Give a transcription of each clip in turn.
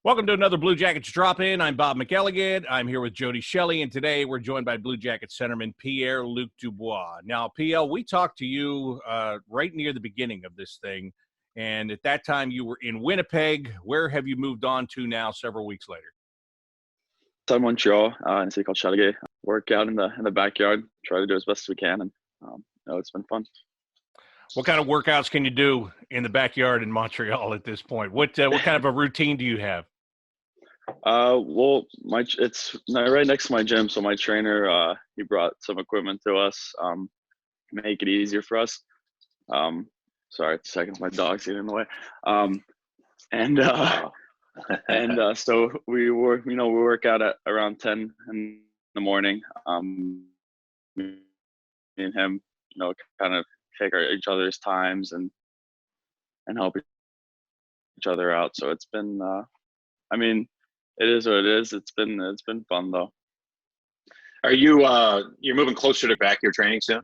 Welcome to another Blue Jackets Drop-In. I'm Bob McElligott. I'm here with Jody Shelley, and today we're joined by Blue Jackets centerman Pierre-Luc Dubois. Now, PL, we talked to you right near the beginning of this thing, and at that time you were in Winnipeg. Where have you moved on to now several weeks later? I'm in Montreal, in a city called Chateauguay. Work out in the backyard, try to do as best as we can, and it's been fun. What kind of workouts can you do in the backyard in Montreal at this point? What kind of a routine do you have? Well, it's right next to my gym, so my trainer he brought some equipment to us, make it easier for us. Sorry, a second, my dog's getting in the way. So we work out at around 10 in the morning. Me and him, kind of take each other's times and help each other out. So it's been, it is what it is. It's been fun though. Are you you're moving closer to back your training soon?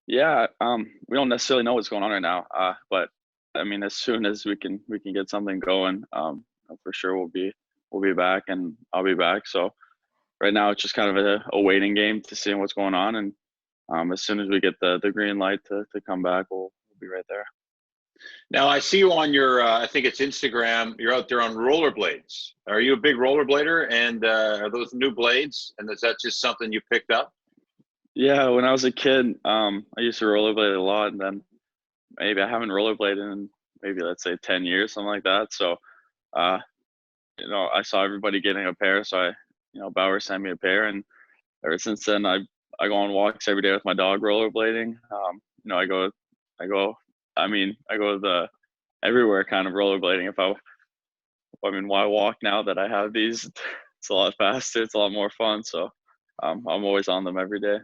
Yeah, we don't necessarily know what's going on right now, but as soon as we can get something going, for sure we'll be back, and I'll be back. So right now it's just kind of a waiting game to see what's going on, and as soon as we get the green light to come back, we'll be right there. Now I see you on your I think it's Instagram. You're out there on rollerblades. Are you a big rollerblader? And are those new blades? And is that just something you picked up? Yeah, when I was a kid, I used to rollerblade a lot, and then maybe I haven't rollerbladed in maybe, let's say, 10 years, something like that. So, I saw everybody getting a pair, so Bauer sent me a pair, and ever since then, I go on walks every day with my dog rollerblading. I go everywhere kind of rollerblading. Why walk now that I have these? It's a lot faster. It's a lot more fun. So, I'm always on them every day.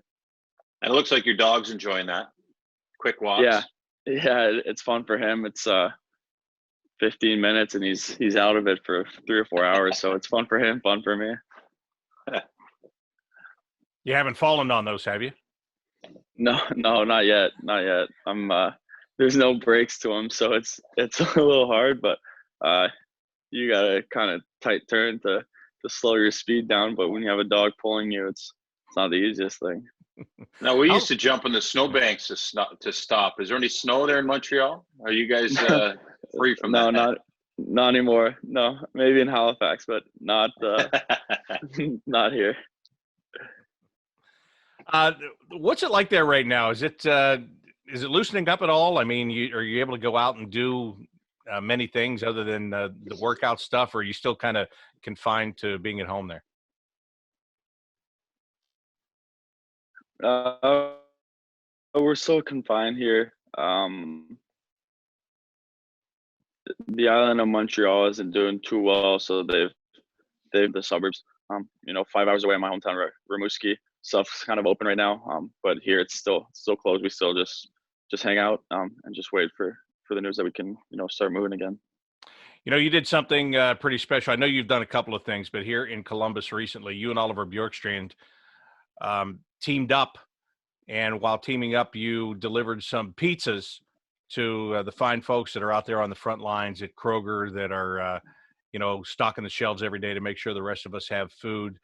And it looks like your dog's enjoying that. Quick walks. Yeah, it's fun for him. It's 15 minutes, and he's out of it for 3 or 4 hours. So it's fun for him, fun for me. You haven't fallen on those, have you? No, not yet. There's no brakes to them, so it's a little hard. But you gotta kind of tight turn to slow your speed down. But when you have a dog pulling you, it's not the easiest thing. Now, we used to jump on the snowbanks to stop. Is there any snow there in Montreal? Are you guys free from that? No, not anymore. No, maybe in Halifax, but not not here. What's it like there right now? Is it loosening up at all? Are you able to go out and do many things other than the workout stuff, or are you still kind of confined to being at home there? We're so confined here. The island of Montreal isn't doing too well, so they've the suburbs. 5 hours away in my hometown, Rimouski. Stuff's kind of open right now, but here it's still closed. We still just hang out and just wait for the news that we can start moving again. You did something pretty special. I know you've done a couple of things, but here in Columbus recently, you and Oliver Bjorkstrand teamed up, and while teaming up, you delivered some pizzas to the fine folks that are out there on the front lines at Kroger that are stocking the shelves every day to make sure the rest of us have food.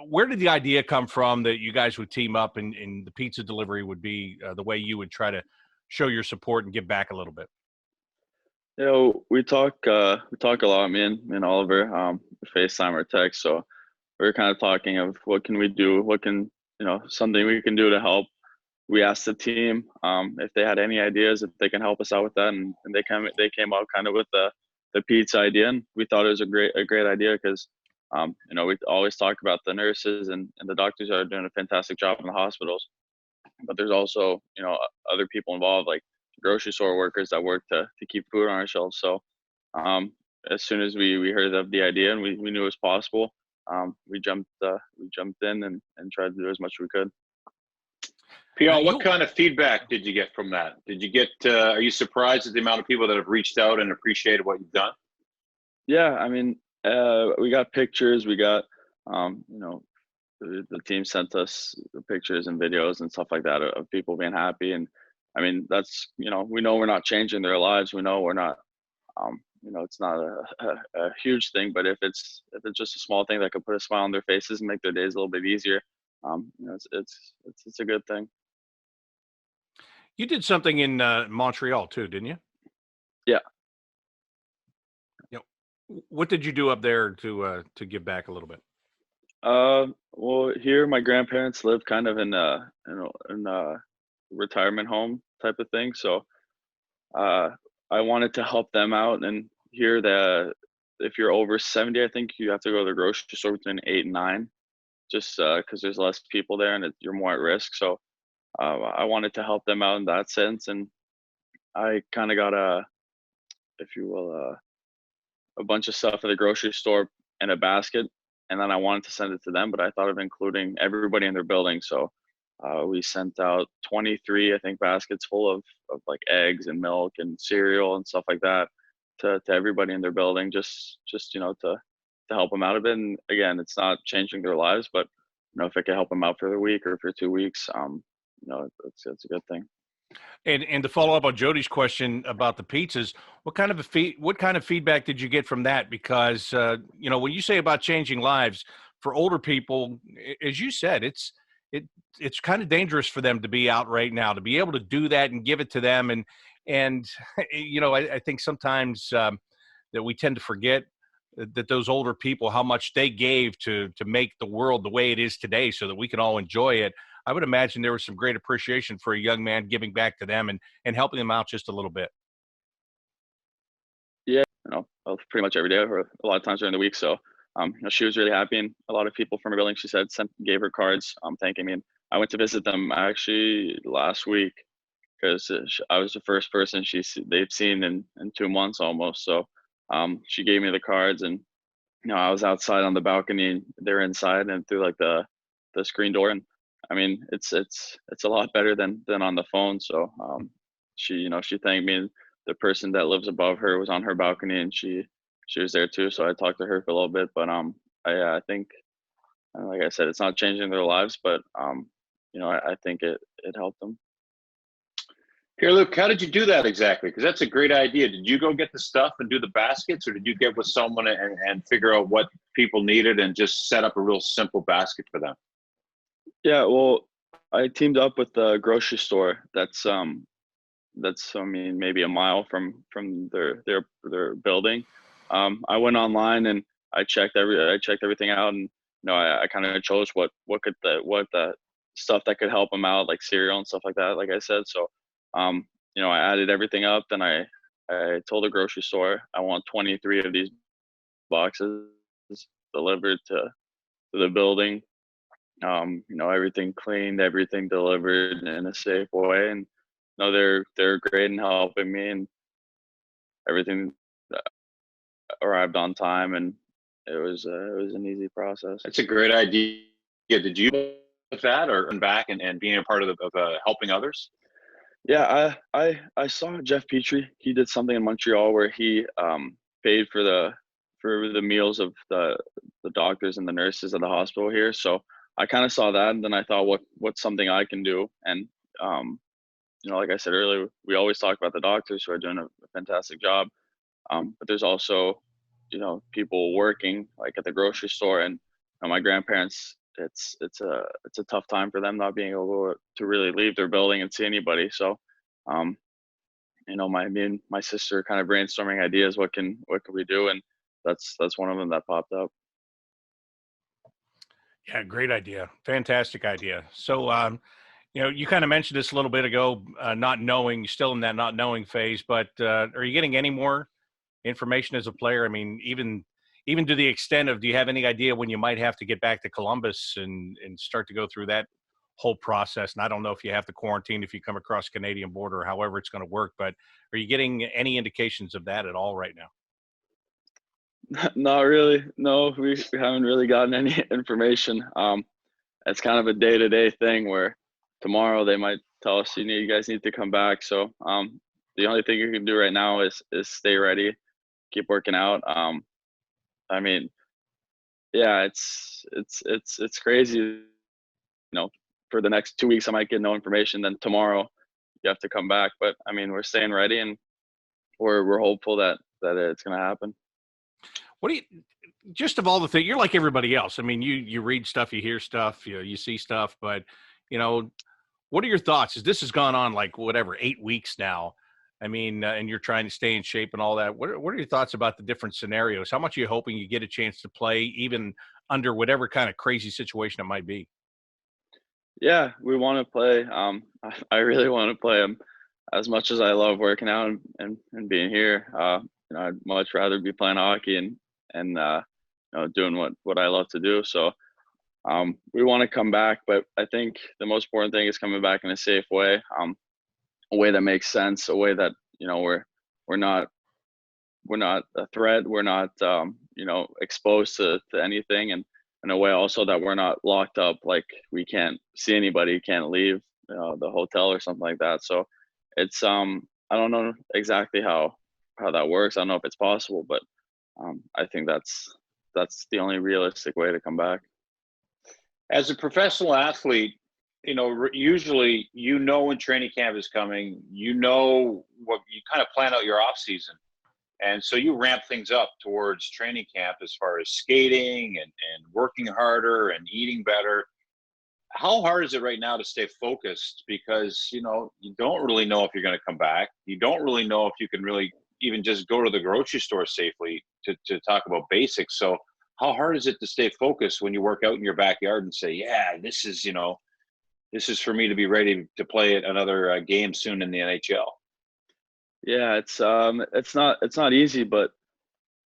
Where did the idea come from that you guys would team up and the pizza delivery would be the way you would try to show your support and give back a little bit? We talk a lot, me and Oliver, FaceTime or text. So we were kind of talking of what can we do, something we can do to help. We asked the team if they had any ideas, if they can help us out with that, and they came out kind of with the pizza idea, and we thought it was a great idea because we always talk about the nurses and the doctors are doing a fantastic job in the hospitals, but there's also other people involved, like grocery store workers that work to keep food on our shelves. So as soon as we heard of the idea and we knew it was possible, we jumped in and tried to do as much as we could. Pierre, what kind of feedback did you get from that? Did you get? Are you surprised at the amount of people that have reached out and appreciated what you've done? Yeah, we got pictures. We got, the team sent us pictures and videos and stuff like that of people being happy. And that's, we know we're not changing their lives. We know we're not it's not a huge thing, but if it's just a small thing that could put a smile on their faces and make their days a little bit easier, it's a good thing. You did something in Montreal too, didn't you? Yeah. What did you do up there to give back a little bit? Well, here my grandparents live kind of in a retirement home type of thing, so uh, I wanted to help them out. And here, if you're over 70, I think you have to go to the grocery store between 8 and 9, just because there's less people there and you're more at risk. So I wanted to help them out in that sense, and I kind of got if you will, a bunch of stuff at the grocery store in a basket, and then I wanted to send it to them, but I thought of including everybody in their building. So we sent out 23, I think, baskets full of like eggs and milk and cereal and stuff like that to everybody in their building, just to help them out a bit. And again, it's not changing their lives, but if it could help them out for the week or for 2 weeks, it's a good thing. And to follow up on Jody's question about the pizzas, what kind of feedback did you get from that? Because when you say about changing lives for older people, as you said, it's kind of dangerous for them to be out right now, to be able to do that and give it to them. And I think sometimes that we tend to forget that those older people, how much they gave to make the world the way it is today so that we can all enjoy it. I would imagine there was some great appreciation for a young man giving back to them and helping them out just a little bit. Yeah, pretty much every day or a lot of times during the week. So, she was really happy, and a lot of people from her building, she said, gave her cards, thanking me. And I went to visit them actually last week because I was the first person they've seen in 2 months almost. So, she gave me the cards, and I was outside on the balcony, and they're inside, and through like the screen door, and I mean, it's a lot better than on the phone. So she thanked me. And the person that lives above her was on her balcony, and she was there too. So I talked to her for a little bit. But I think, like I said, it's not changing their lives, but I think it helped them. Pierre-Luc, how did you do that exactly? Because that's a great idea. Did you go get the stuff and do the baskets, or did you get with someone and figure out what people needed and just set up a real simple basket for them? Yeah, well, I teamed up with the grocery store that's maybe a mile from their building. I went online and I checked everything out, and I kind of chose what the stuff that could help them out, like cereal and stuff like that, like I said. So I added everything up. Then I told the grocery store I want 23 of these boxes delivered to the building. Everything cleaned, everything delivered in a safe way, and they're great in helping me, and everything arrived on time, and it was an easy process. That's a great idea. Did you with that or back and being a part of helping others? Yeah, I saw Jeff Petrie. He did something in Montreal where he paid for the meals of the doctors and the nurses at the hospital here. So I kind of saw that, and then I thought, what's something I can do? And like I said earlier, we always talk about the doctors who are doing a fantastic job, but there's also people working like at the grocery store, and my grandparents. It's a tough time for them not being able to really leave their building and see anybody. So, me and my sister kind of brainstorming ideas. What can we do? And that's one of them that popped up. Yeah, great idea. Fantastic idea. So, you kind of mentioned this a little bit ago, not knowing, still in that not knowing phase, but are you getting any more information as a player? I mean, even to the extent of, do you have any idea when you might have to get back to Columbus and start to go through that whole process? And I don't know if you have to quarantine if you come across the Canadian border or however it's going to work, but are you getting any indications of that at all right now? Not really. No, we haven't really gotten any information. It's kind of a day-to-day thing where tomorrow they might tell us, you guys need to come back. So the only thing you can do right now is stay ready, keep working out. I mean, yeah, it's crazy. For the next 2 weeks, I might get no information. Then tomorrow, you have to come back. But I mean, we're staying ready, and we're hopeful that that it's going to happen. What do you, just of all the things, you're like everybody else. I mean, you read stuff, you hear stuff, you see stuff, but what are your thoughts? As this has gone on like whatever 8 weeks now, I mean, and you're trying to stay in shape and all that. What are your thoughts about the different scenarios? How much are you hoping you get a chance to play, even under whatever kind of crazy situation it might be? Yeah, we want to play. I really want to play. As much as I love working out and being here. I'd much rather be playing hockey and doing what I love to do. So we want to come back, but I think the most important thing is coming back in a safe way, a way that makes sense, a way that we're not a threat, we're not exposed to anything, and in a way also that we're not locked up, like we can't see anybody, can't leave the hotel or something like that. So it's I don't know exactly how that works. I don't know if it's possible, but I think that's the only realistic way to come back. As a professional athlete, usually when training camp is coming, what you kind of plan out your off season. And so you ramp things up towards training camp as far as skating and working harder and eating better. How hard is it right now to stay focused? Because, you don't really know if you're going to come back. You don't really know if you can really even just go to the grocery store safely to talk about basics. So how hard is it to stay focused when you work out in your backyard and say, yeah, this is for me to be ready to play another game soon in the NHL? Yeah, it's not easy, but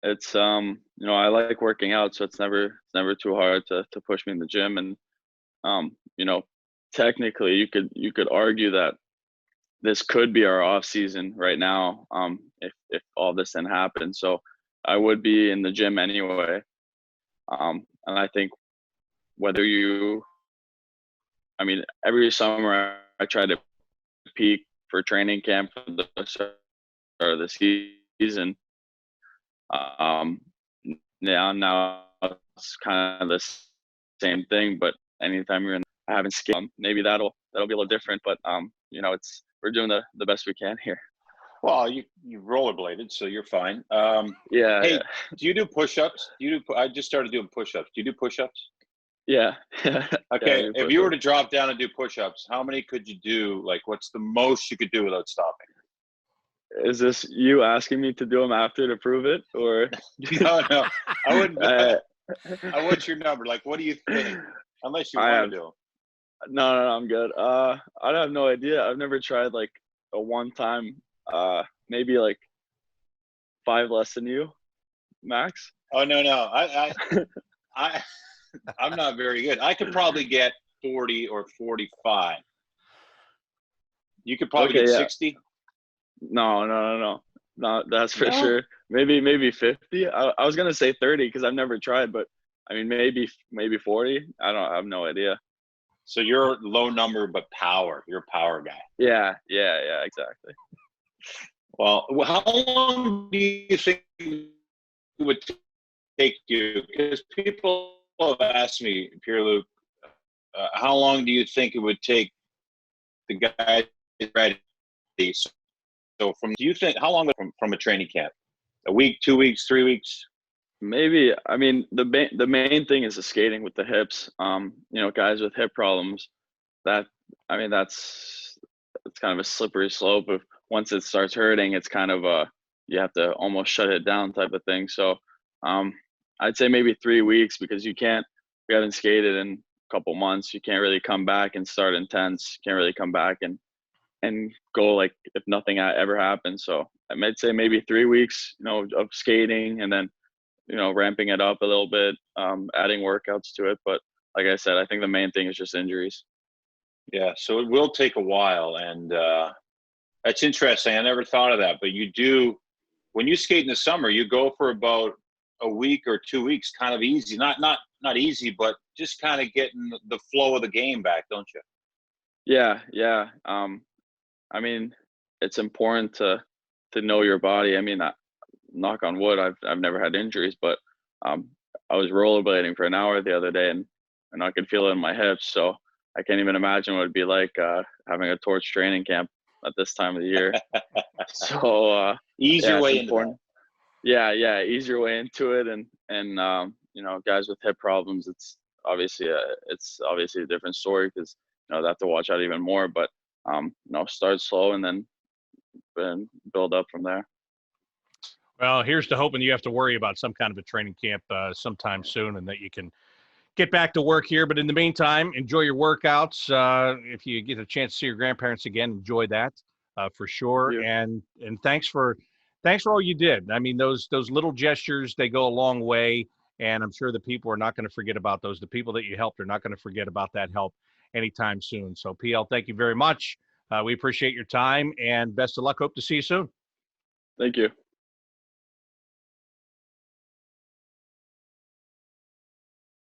it's I like working out, so it's never too hard to push me in the gym. And technically you could argue that this could be our off season right now, if all this didn't happen. So I would be in the gym anyway. And I think every summer I try to peak for training camp for the start of the season. Now it's kind of the same thing, but anytime I haven't skated, maybe that'll be a little different, but we're doing the best we can here. Well, you rollerbladed, so you're fine. Yeah. Hey, yeah. Do you do push-ups? I just started doing push-ups. Do you do push-ups? Yeah. Okay. Yeah, if you were to drop down and do push-ups, how many could you do? Like, what's the most you could do without stopping? Is this you asking me to do them after to prove it, or? No, I wouldn't. I want your number. Like, what do you think? Unless you want to do them. No, I'm good. I have no idea. I've never tried like a one-time, maybe like 5 less than you, max. Oh no, I'm not very good. I could probably get 40 or 45. You could probably get 60. No. Not that's for sure. Maybe 50. I was gonna say 30 because I've never tried, but I mean maybe 40. I have no idea. So you're low number but power. You're a power guy. Yeah, exactly. Well, how long do you think it would take you? Because people have asked me, Pierre-Luc, how long do you think it would take the guy ready? So do you think, how long from a training camp? A week, 2 weeks, 3 weeks? Maybe. I mean, the main thing is the skating with the hips. Guys with hip problems, it's kind of a slippery slope. If once it starts hurting, it's kind of you have to almost shut it down type of thing. So I'd say maybe 3 weeks, because we haven't skated in a couple months. You can't really come back and start intense. You can't really come back and go like if nothing ever happens. So I might say maybe 3 weeks, of skating, and then ramping it up a little bit, adding workouts to it. But like I said, I think the main thing is just injuries. Yeah, so it will take a while, and that's interesting. I never thought of that, but you do, when you skate in the summer, you go for about a week or 2 weeks, kind of easy, not easy, but just kind of getting the flow of the game back, don't you? Yeah. I mean, it's important to know your body. I mean, knock on wood, I've never had injuries, but I was rollerblading for an hour the other day, and I could feel it in my hips. So I can't even imagine what it'd be like having a torch training camp at this time of the year. So ease your way into that. yeah, easier way into it. And guys with hip problems, it's obviously a different story because they have to watch out even more. But start slow and then build up from there. Well, here's to hoping you have to worry about some kind of a training camp sometime soon, and that you can get back to work here. But in the meantime, enjoy your workouts. If you get a chance to see your grandparents again, enjoy that for sure. And thanks for all you did. I mean, those little gestures, they go a long way, and I'm sure the people are not going to forget about those. The people that you helped are not going to forget about that help anytime soon. So PL, thank you very much. We appreciate your time and best of luck. Hope to see you soon. Thank you.